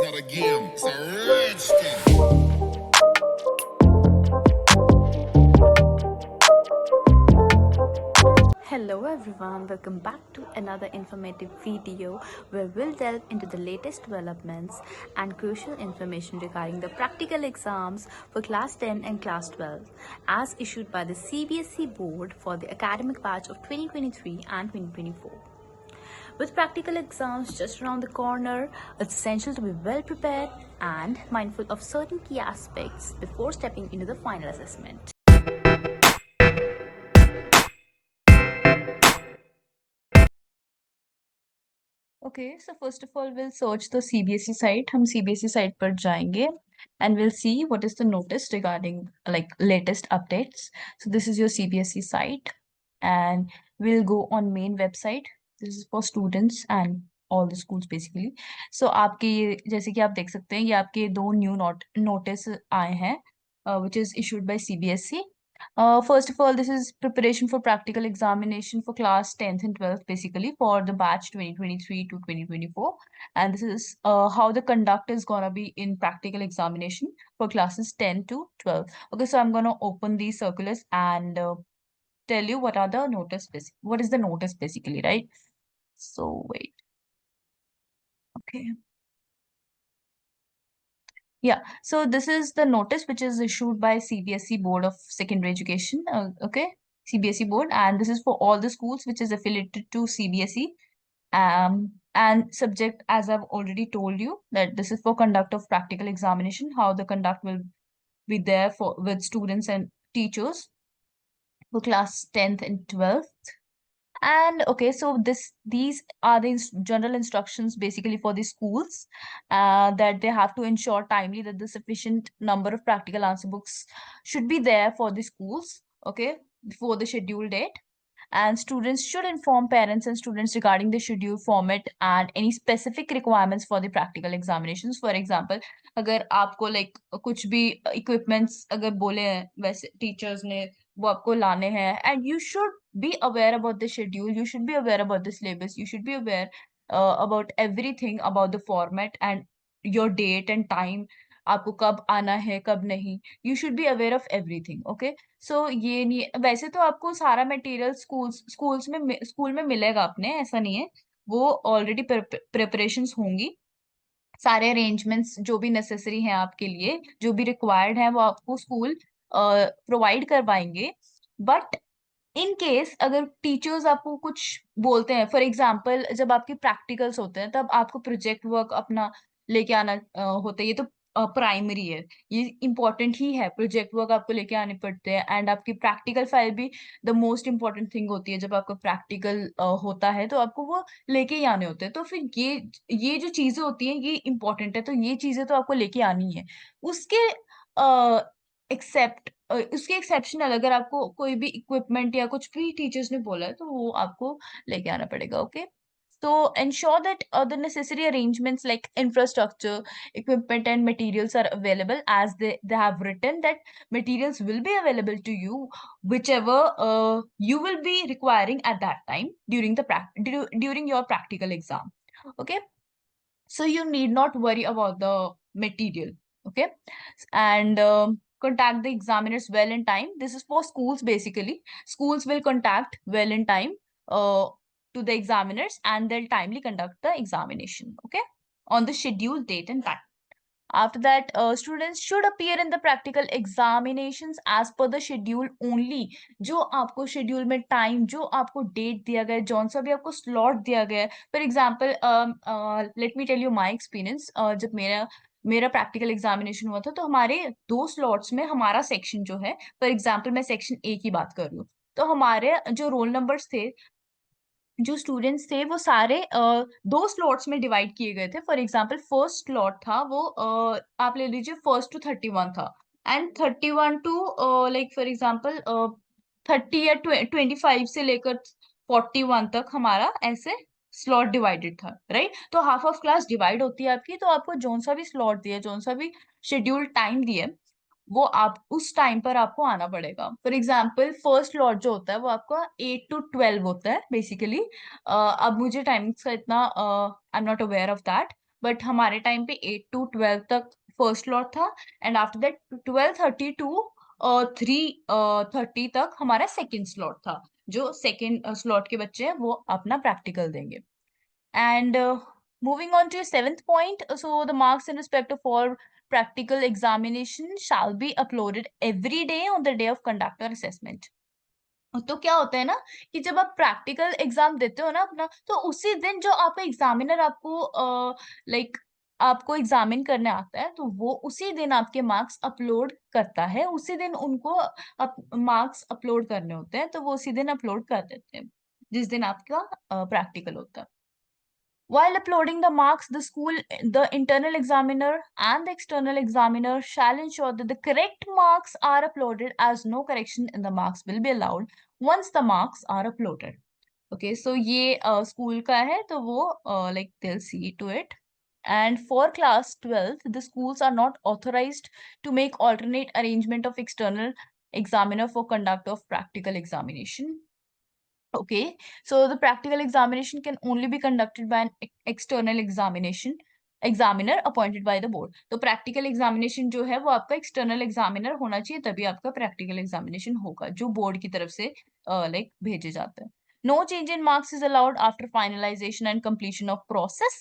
not a game, it's a rich thing. Hello everyone, welcome back to another informative video where we'll delve into the latest developments and crucial information regarding the practical exams for class 10 and class 12 as issued by the CBSE board for the academic batch of 2023 and 2024. With practical exams just around the corner, it's essential to be well prepared and mindful of certain key aspects before stepping into the final assessment. Okay, so first of all, we'll search the CBSE site. हम CBSE site पर जाएंगे and we'll see what is the notice regarding like latest updates. So this is your CBSE site and we'll go on main website. This is for students and all the schools basically. So आपके ये जैसे कि आप देख सकते हैं ये आपके दो न्यू notice आए हैं which is issued by CBSE. First of all, this is preparation for practical examination for class 10th and 12th, basically for the batch 2023 to 2024. And this is how the conduct is gonna be in practical examination for classes 10 to 12. Okay, so I'm gonna open these circulars and tell you what are the notice, what is the notice basically, right? So wait, okay. Yeah, so this is the notice which is issued by CBSE Board of Secondary Education, okay, CBSE Board, and this is for all the schools which is affiliated to CBSE. And subject, as I've already told you, that this is for conduct of practical examination, how the conduct will be there for with students and teachers for class 10th and 12th. And okay, so these are the general instructions basically for the schools that they have to ensure timely that the sufficient number of practical answer books should be there for the schools, okay, before the scheduled date. And students should inform parents and students regarding the schedule format and any specific requirements for the practical examinations. For example, अगर आपको like कुछ भी equipments अगर बोले हैं वैसे teachers ने वो आपको लाने हैं and you should be aware about the schedule, you should be aware about the syllabus, you should be aware about everything about the format and your date and time, आपको कब आना है कब नहीं, you should be aware of everything, okay. सो ये नहीं, वैसे तो आपको सारा मटेरियल स्कूल में मिलेगा अपने, ऐसा नहीं है, वो ऑलरेडी प्रिपरेशंस होंगी, सारे अरेंजमेंट्स जो भी नेसेसरी हैं आपके लिए, जो भी रिक्वायर्ड है वो आपको स्कूल प्रोवाइड करवाएंगे. बट इन केस अगर टीचर्स आपको कुछ बोलते हैं, फॉर एग्जाम्पल जब आपके प्रैक्टिकल्स होते हैं तब आपको प्रोजेक्ट वर्क अपना लेके आना होता है, ये तो प्राइमरी है, ये इंपॉर्टेंट ही है, प्रोजेक्ट वर्क आपको लेके आने पड़ते हैं एंड आपकी प्रैक्टिकल फाइल भी द मोस्ट इंपॉर्टेंट थिंग होती है. जब आपका प्रैक्टिकल होता है तो आपको वो लेके ही आने होते हैं, तो फिर ये जो चीजें होती हैं ये इंपॉर्टेंट है, तो ये चीजें तो आपको लेके आनी है. उसके एक्सेप्ट उसके एक्सेप्शनल अगर आपको कोई भी इक्विपमेंट या कुछ भी टीचर्स ने बोला है तो वो आपको लेके आना पड़ेगा, okay. So ensure that the necessary arrangements like infrastructure, equipment and materials are available as they have written that materials will be available to you whichever you will be requiring at that time during during your practical exam, okay. So you need not worry about the material, okay. And contact the examiners well in time. This is for schools basically. Schools will contact well in time to the examiners and they'll timely conduct the examination, okay, on the scheduled date and time. After that, students should appear in the practical examinations as per the schedule only. जो आपको schedule में time, जो आपको date दिया गया है, जौन सा भी आपको slot दिया गया है. For example, let me tell you my experience. जब मेरा प्रैक्टिकल एग्जामिनेशन हुआ था तो हमारे दो स्लॉट्स में हमारा सेक्शन जो है, फॉर एग्जाम्पल मैं सेक्शन ए की बात कर रही हूँ, तो हमारे जो रोल नंबर्स थे, जो स्टूडेंट्स थे वो सारे दो स्लॉट्स में डिवाइड किए गए थे. फॉर एग्जांपल फर्स्ट स्लॉट था वो आप ले लीजिए फर्स्ट टू 31 था and 31 to like for example 30 या 25 से लेकर 41 तक हमारा ऐसे स्लॉट डिवाइडेड था, राइट. तो हाफ ऑफ क्लास डिवाइड होती है आपकी, तो आपको जोन सा भी स्लॉट दिया, जोन सा भी शेड्यूल टाइम दिए, वो आप उस टाइम पर आपको आना पड़ेगा. फॉर एग्जाम्पल फर्स्ट लॉट जो होता है वो आपका 8 to 12 होता है बेसिकली. अब मुझे टाइमिंग्स का इतना I am not aware of that, but हमारे टाइम पे 8 to 12 तक फर्स्ट स्लॉट था, एंड आफ्टर दैट 12:30 टू 3:30 तक हमारा सेकेंड स्लॉट था, जो सेकेंड स्लॉट के बच्चे हैं वो अपना प्रैक्टिकल देंगे. And moving on to your seventh point, so the marks in respect of all practical examination shall be uploaded every day on the day of conduct or assessment. तो क्या होता है ना कि जब आप प्रैक्टिकल एग्जाम देते हो ना अपना, तो उसी दिन जो आपका एग्जामिनर आपको लाइक आपको एग्जामिन करने आता है, तो वो उसी दिन आपके मार्क्स अपलोड करता है, उसी दिन उनको मार्क्स अपलोड करने होते हैं, तो वो उसी दिन अपलोड कर देते हैं जिस दिन आपका प्रैक्टिकल होता है. While uploading the marks, the internal examiner and the external examiner shall ensure that the correct marks are uploaded, as no correction in the marks will be allowed once the marks are uploaded. Okay, so ये school का है, तो वो like they'll see to it. And for class 12th, the schools are not authorized to make alternate arrangement of external examiner for conduct of practical examination. Okay, so the practical examination can only be conducted by an external examiner appointed by the board. तो practical examination जो है वो आपका external examiner होना चाहिए, तभी आपका practical examination होगा, जो board की तरफ से like भेजे जाते हैं. No change in marks is allowed after finalization and completion of process.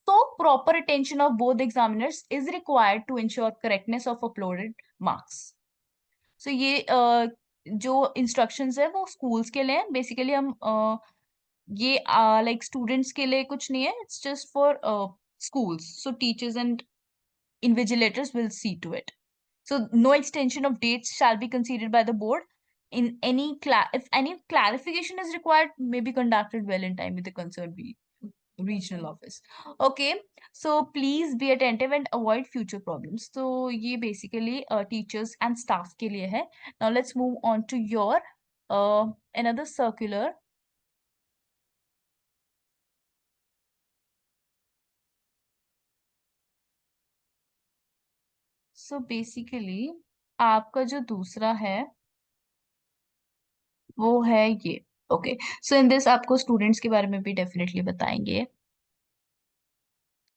So proper attention of both examiners is required to ensure correctness of uploaded marks. सो ये जो इंस्ट्रक्शंस है वो स्कूल्स के लिए हैं. बेसिकली हम ये लाइक स्टूडेंट्स के लिए कुछ नहीं है, it's just for schools. So teachers and invigilators will see to it. So no extension of dates shall be considered by the board. In any if any clarification is required, may be conducted well in time with the concerned regional office. Okay, so please be attentive and avoid future problems. So ये basically teachers and staff के लिए है. Now let's move on to your another circular. So basically आपका जो दूसरा है वो है ये. ओके, सो इन दिस आपको स्टूडेंट्स के बारे में भी डेफिनेटली बताएंगे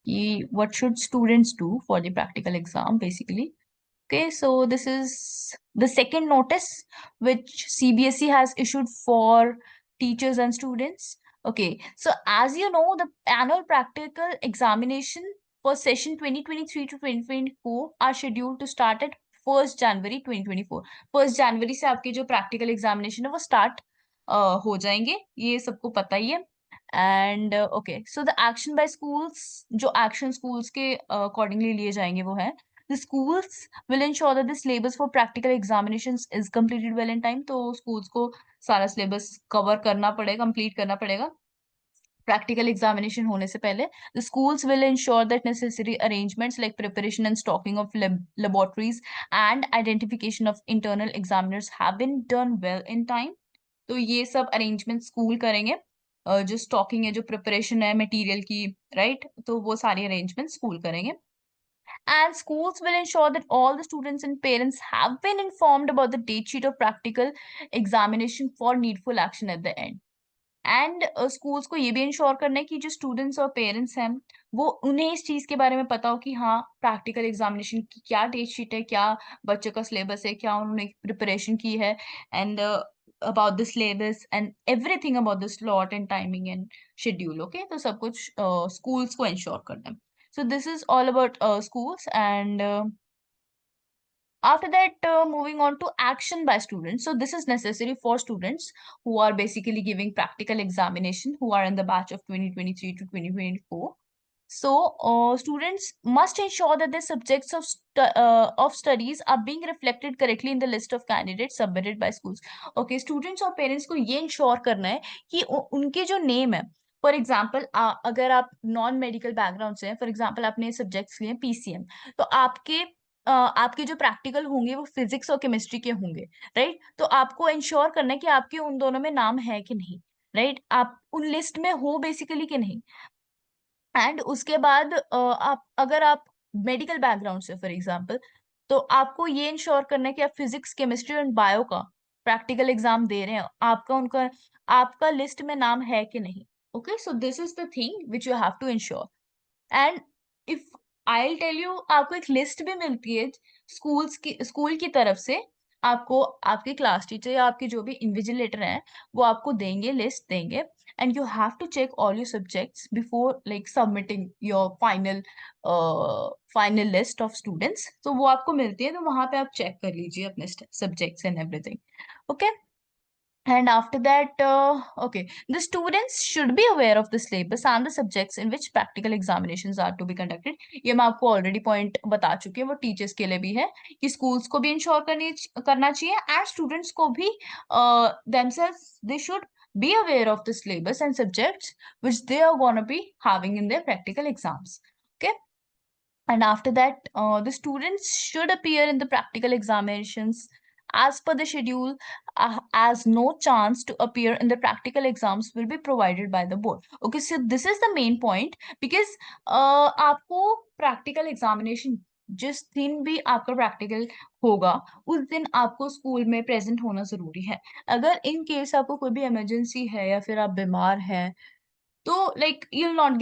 कि what should students do for the practical exam basically. Okay, so this is the second notice which CBSE has issued for teachers and students. Okay, so as you know, the annual practical examination for session 2023 to 2024 are scheduled to start at 1st January 2024. 1st January से आपके जो practical examination है वो start हो जाएंगे, ये सबको पता ही है. And okay, so the action by schools, जो एक्शन स्कूल्स के अकॉर्डिंगली लिए जाएंगे वो है the schools will ensure that the syllabus for practical examinations is completed well in time. तो schools को सारा syllabus cover करना पड़ेगा, complete करना पड़ेगा practical examination होने से पहले. The schools will ensure that necessary arrangements like preparation and stocking of laboratories and identification of internal examiners have been done well in time. तो ये सब अरेंजमेंट स्कूल करेंगे. जो स्टॉकिंग है, जो प्रिपरेशन है मटेरियल की, राइट, तो वो सारी अरेंजमेंट स्कूल करेंगे. And schools will ensure that all the students and parents have been informed about the date sheet of practical examination for needful action at the end. And schools को ये भी ensure करना है कि जो students और parents हैं वो उन्हें इस चीज के बारे में पता हो कि हाँ प्रैक्टिकल एग्जामिनेशन की क्या डेट शीट है, क्या बच्चों का सिलेबस है, क्या उन्होंने प्रिपरेशन की है, and about the syllabus and everything about the slot and timing and schedule. Okay, तो सब कुछ स्कूल्स को इंश्योर करना है. सो this is all about schools. And after that, moving on to action by students. So this is necessary for students who are basically giving practical examination, who are in the batch of 2023 to 2024. So students must ensure that the subjects of studies are being reflected correctly in the list of candidates submitted by schools. Okay, students और parents को ये ensure करना है कि उनके जो name है, for example अगर आप नॉन मेडिकल बैकग्राउंड से हैं, फॉर एग्जाम्पल आपने सब्जेक्ट्स लिए पीसीएम, तो आपके जो प्रैक्टिकल होंगे वो फिजिक्स और केमिस्ट्री के होंगे, राइट. तो आपको इंश्योर करना है कि आपके उन दोनों में नाम है कि नहीं, राइट, आप उन लिस्ट में हो बेसिकली कि नहीं. एंड उसके बाद आप अगर आप मेडिकल बैकग्राउंड से फॉर एग्जाम्पल, तो आपको ये इंश्योर करना है कि आप फिजिक्स केमिस्ट्री और बायो का प्रैक्टिकल एग्जाम दे रहे हैं, आपका लिस्ट में नाम है कि नहीं. Okay, so this is the thing which you have to ensure. And if I tell you, आपको एक लिस्ट भी मिलती है स्कूल की तरफ से, आपको आपके क्लास टीचर या आपके जो भी इन्विजिलेटर हैं वो आपको देंगे, लिस्ट देंगे, and you have to check all your subjects before like submitting your final list of students. तो वो आपको मिलती है, तो वहां पे आप चेक कर लीजिए अपने subjects and everything. Okay, and after that, okay, the students should be aware of the syllabus and the subjects in which practical examinations are to be conducted. ये मैं आपको already point बता चुकी हूँ, वो teachers के लिए भी है कि schools को भी ensure करना चाहिए, and students को भी themselves they should be aware of the syllabus and subjects which they are gonna be having in their practical exams. Okay. And after that, the students should appear in the practical examinations as per the schedule, as no chance to appear in the practical exams will be provided by the board. Okay, so this is the main point, because आपको practical examination जिस दिन भी आपका practical होगा उस दिन आपको school में प्रेजेंट होना जरूरी है। अगर इन केस आपको कोई भी इमरजेंसी है या फिर आप बीमार हैं, तो like you'll not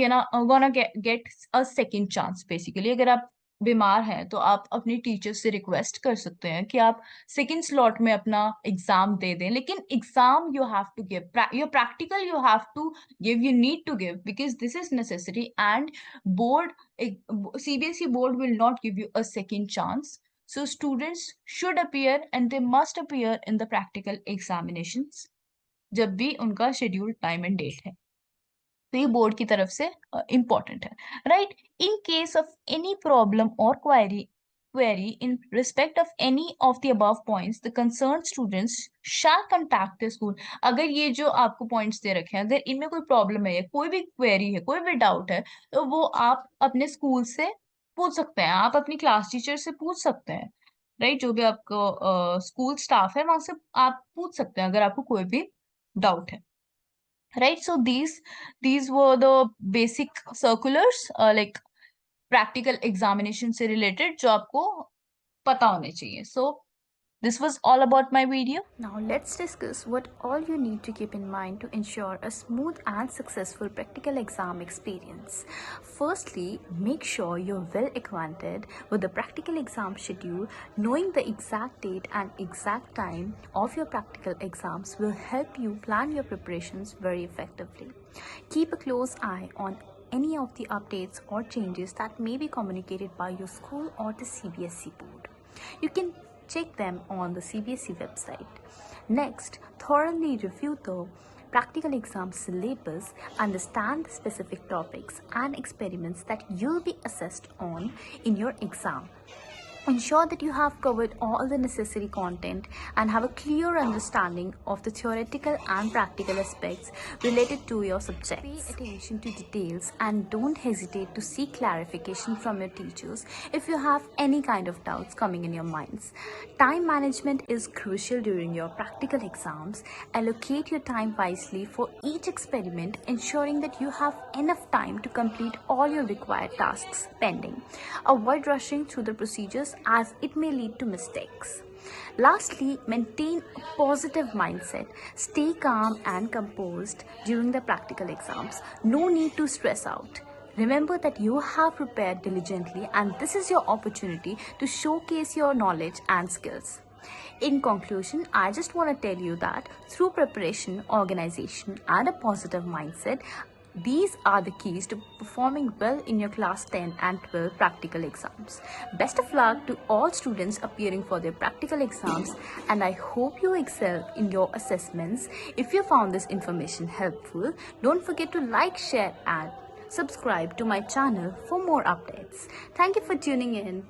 gonna get a second chance basically। अगर आप बीमार हैं तो आप अपनी टीचर से रिक्वेस्ट कर सकते हैं कि आप सेकंड स्लॉट में अपना एग्जाम दे दें, लेकिन exam you have to give, your practical you have to give, you need to give because this is necessary, and board, CBSE board will not give you a second chance. So students should appear and they must appear in the practical examinations जब भी उनका scheduled time and date है। तो ये board की तरफ से important है, right. In case of any problem और query in respect of any of the above points, the concern students shall contact the school. अगर ये जो आपको पॉइंट्स दे रखे हैं, अगर इनमें कोई प्रॉब्लम है, कोई भी क्वेरी है, कोई भी डाउट है, तो वो आप अपने स्कूल से पूछ सकते हैं, आप अपनी क्लास टीचर से पूछ सकते हैं, राइट। जो भी आपको स्कूल स्टाफ है वहां से आप पूछ सकते हैं अगर आपको कोई भी डाउट है, right? So these were the basic circulars, like practical examination से related जो आपको पता होने चाहिए। So this was all about my video. Now let's discuss what all you need to keep in mind to ensure a smooth and successful practical exam experience. Firstly, make sure you're well acquainted with the practical exam schedule. Knowing the exact date and exact time of your practical exams will help you plan your preparations very effectively. Keep a close eye on any of the updates or changes that may be communicated by your school or the CBSE board. You can check them on the CBSE website. Next, thoroughly review the practical exam syllabus, understand the specific topics and experiments that you'll be assessed on in your exam. Ensure that you have covered all the necessary content and have a clear understanding of the theoretical and practical aspects related to your subjects. Pay attention to details and don't hesitate to seek clarification from your teachers if you have any kind of doubts coming in your minds. Time management is crucial during your practical exams. Allocate your time wisely for each experiment, ensuring that you have enough time to complete all your required tasks pending. Avoid rushing through the procedures as it may lead to mistakes. Lastly, maintain a positive mindset. Stay calm and composed during the practical exams. No need to stress out. Remember that you have prepared diligently and this is your opportunity to showcase your knowledge and skills. In conclusion, I just want to tell you that through preparation, organization, and a positive mindset, these are the keys to performing well in your class 10 and 12 practical exams. Best of luck to all students appearing for their practical exams, and I hope you excel in your assessments. If you found this information helpful, don't forget to like, share, and subscribe to my channel for more updates. Thank you for tuning in.